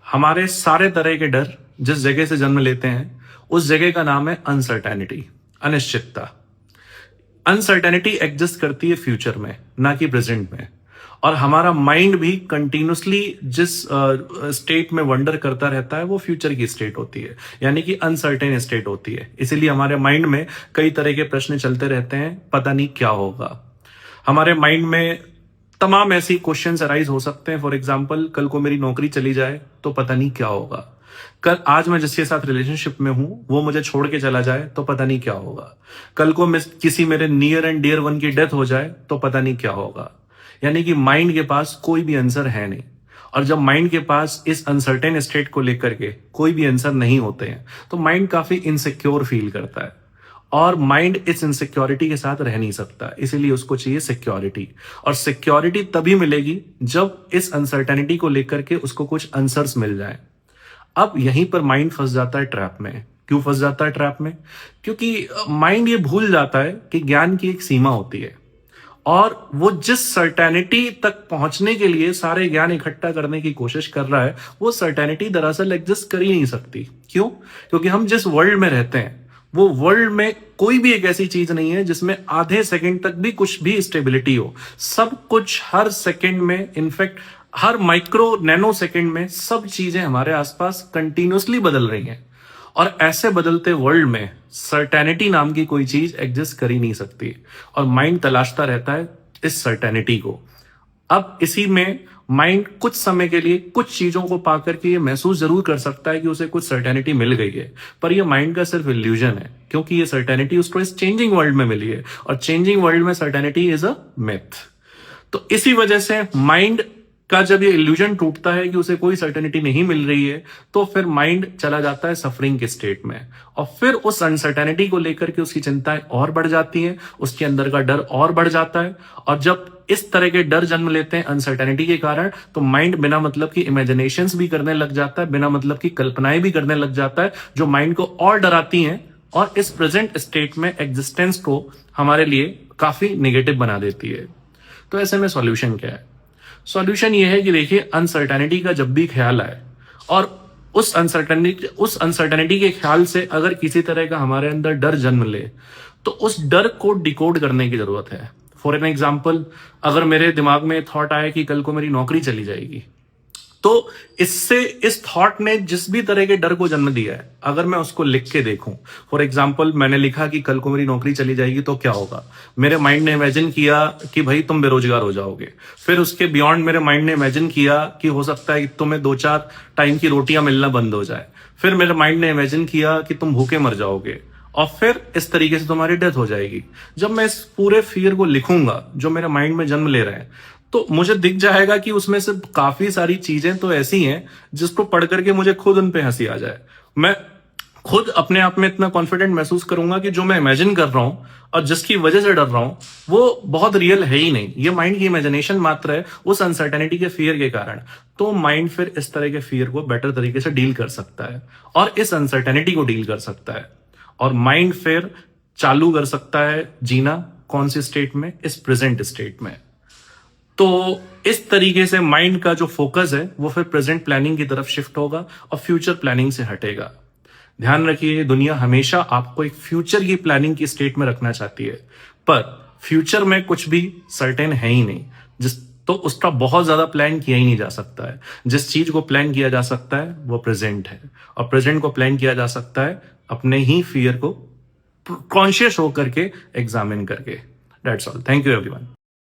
हमारे सारे तरह के डर जिस जगह से जन्म लेते हैं उस जगह का नाम है अनसर्टेनिटी, अनिश्चितता। अनसर्टेनिटी एग्जिस्ट करती है फ्यूचर में, ना कि प्रेजेंट में। और हमारा माइंड भी कंटिन्यूसली जिस स्टेट में वंडर करता रहता है वो फ्यूचर की स्टेट होती है, यानी कि अनसर्टेन स्टेट होती है। इसीलिए हमारे माइंड में कई तरह के प्रश्न चलते रहते हैं, पता नहीं क्या होगा। हमारे माइंड में तमाम ऐसी क्वेश्चंस अराइज हो सकते हैं। फॉर एग्जांपल, कल को मेरी नौकरी चली जाए तो पता नहीं क्या होगा। कल आज मैं जिसके साथ रिलेशनशिप में हूं वो मुझे छोड़ के चला जाए तो पता नहीं क्या होगा। कल को किसी मेरे नियर एंड डियर वन की डेथ हो जाए तो पता नहीं क्या होगा। यानी कि माइंड के पास कोई भी आंसर है नहीं। और जब माइंड के पास इस अनसर्टेन स्टेट को लेकर के कोई भी आंसर नहीं होते हैं तो माइंड काफी इनसिक्योर फील करता है। और माइंड इस इनसिक्योरिटी के साथ रह नहीं सकता, इसीलिए उसको चाहिए सिक्योरिटी। और सिक्योरिटी तभी मिलेगी जब इस अनसर्टेनिटी को लेकर के उसको कुछ आंसर्स मिल जाए। अब यहीं पर माइंड फंस जाता है ट्रैप में। क्यों फंस जाता है ट्रैप में? क्योंकि माइंड ये भूल जाता है कि ज्ञान की एक सीमा होती है और वो जिस सर्टेनिटी तक पहुंचने के लिए सारे ज्ञान इकट्ठा करने की कोशिश कर रहा है वो सर्टेनिटी दरअसल एग्जिस्ट कर ही नहीं सकती। क्यों? क्योंकि हम जिस वर्ल्ड में रहते हैं वो वर्ल्ड में कोई भी एक ऐसी चीज नहीं है जिसमें आधे सेकंड तक भी कुछ भी स्टेबिलिटी हो। सब कुछ हर सेकंड में, इनफैक्ट हर माइक्रो नैनो सेकंड में सब चीजें हमारे आसपास कंटिन्यूसली बदल रही हैं। और ऐसे बदलते वर्ल्ड में सर्टेनिटी नाम की कोई चीज एग्जिस्ट कर ही नहीं सकती और माइंड तलाशता रहता है इस सर्टेनिटी को। अब इसी में माइंड कुछ समय के लिए कुछ चीजों को पाकर के ये महसूस जरूर कर सकता है कि उसे कुछ सर्टेनिटी मिल गई है, पर ये माइंड का सिर्फ इल्यूजन है, क्योंकि ये सर्टेनिटी उसको इस चेंजिंग वर्ल्ड में मिली है और चेंजिंग वर्ल्ड में सर्टेनिटी इज अ मिथ। तो इसी वजह से माइंड का जब ये इल्यूजन टूटता है कि उसे कोई सर्टेनिटी नहीं मिल रही है तो फिर माइंड चला जाता है सफरिंग के स्टेट में। और फिर उस अनसर्टेनिटी को लेकर के उसकी चिंताएं और बढ़ जाती हैं, उसके अंदर का डर और बढ़ जाता है। और जब इस तरह के डर जन्म लेते हैं अनसर्टेनिटी के कारण तो माइंड बिना मतलब की इमेजिनेशंस भी करने लग जाता है, बिना मतलब की कल्पनाएं भी करने लग जाता है, जो माइंड को और डराती हैं और इस प्रेजेंट स्टेट में एग्जिस्टेंस को हमारे लिए काफी निगेटिव बना देती है। तो ऐसे में सॉल्यूशन क्या है? सॉल्यूशन ये है कि देखिए, अनसर्टेनिटी का जब भी ख्याल आए और उस अनसर्टेनिटी के ख्याल से अगर किसी तरह का हमारे अंदर डर जन्म ले तो उस डर को डिकोड करने की जरूरत है। फॉर एन एग्जाम्पल, अगर मेरे दिमाग में थॉट आया कि कल को मेरी नौकरी चली जाएगी तो इससे इस थॉट ने जिस भी तरह के डर को जन्म दिया है अगर मैं उसको लिख के देखूं, फॉर एग्जांपल मैंने लिखा कि कल को मेरी नौकरी चली जाएगी तो क्या होगा, मेरे माइंड ने इमेजिन किया कि भाई तुम बेरोजगार हो जाओगे। फिर उसके बियॉन्ड मेरे माइंड ने इमेजिन किया कि हो सकता है कि तुम्हें 2-4 टाइम की रोटियां मिलना बंद हो जाए। फिर मेरे माइंड ने इमेजिन किया कि तुम भूखे मर जाओगे और फिर इस तरीके से तुम्हारी डेथ हो जाएगी। जब मैं इस पूरे फियर को लिखूंगा जो मेरे माइंड में जन्म ले रहे हैं तो मुझे दिख जाएगा कि उसमें से काफी सारी चीजें तो ऐसी हैं जिसको पढ़ करके मुझे खुद उन पे हंसी आ जाए। मैं खुद अपने आप में इतना कॉन्फिडेंट महसूस करूंगा कि जो मैं इमेजिन कर रहा हूं और जिसकी वजह से डर रहा हूं वो बहुत रियल है ही नहीं, ये माइंड की इमेजिनेशन मात्र है उस अनसर्टेनिटी के फियर के कारण। तो माइंड फिर इस तरह के फियर को बेटर तरीके से डील कर सकता है और इस अनसर्टेनिटी को डील कर सकता है। और माइंड फिर चालू कर सकता है जीना कौन सी स्टेट में? इस प्रेजेंट स्टेट में। तो इस तरीके से माइंड का जो फोकस है वो फिर प्रेजेंट प्लानिंग की तरफ शिफ्ट होगा और फ्यूचर प्लानिंग से हटेगा। ध्यान रखिए, दुनिया हमेशा आपको एक फ्यूचर की प्लानिंग की स्टेट में रखना चाहती है, पर फ्यूचर में कुछ भी सर्टेन है ही नहीं, तो उसका बहुत ज्यादा प्लान किया ही नहीं जा सकता है। जिस चीज को प्लान किया जा सकता है वो प्रेजेंट है और प्रेजेंट को प्लान किया जा सकता है अपने ही फियर को कॉन्शियस होकर के एग्जामिन करके। That's all. Thank you everyone.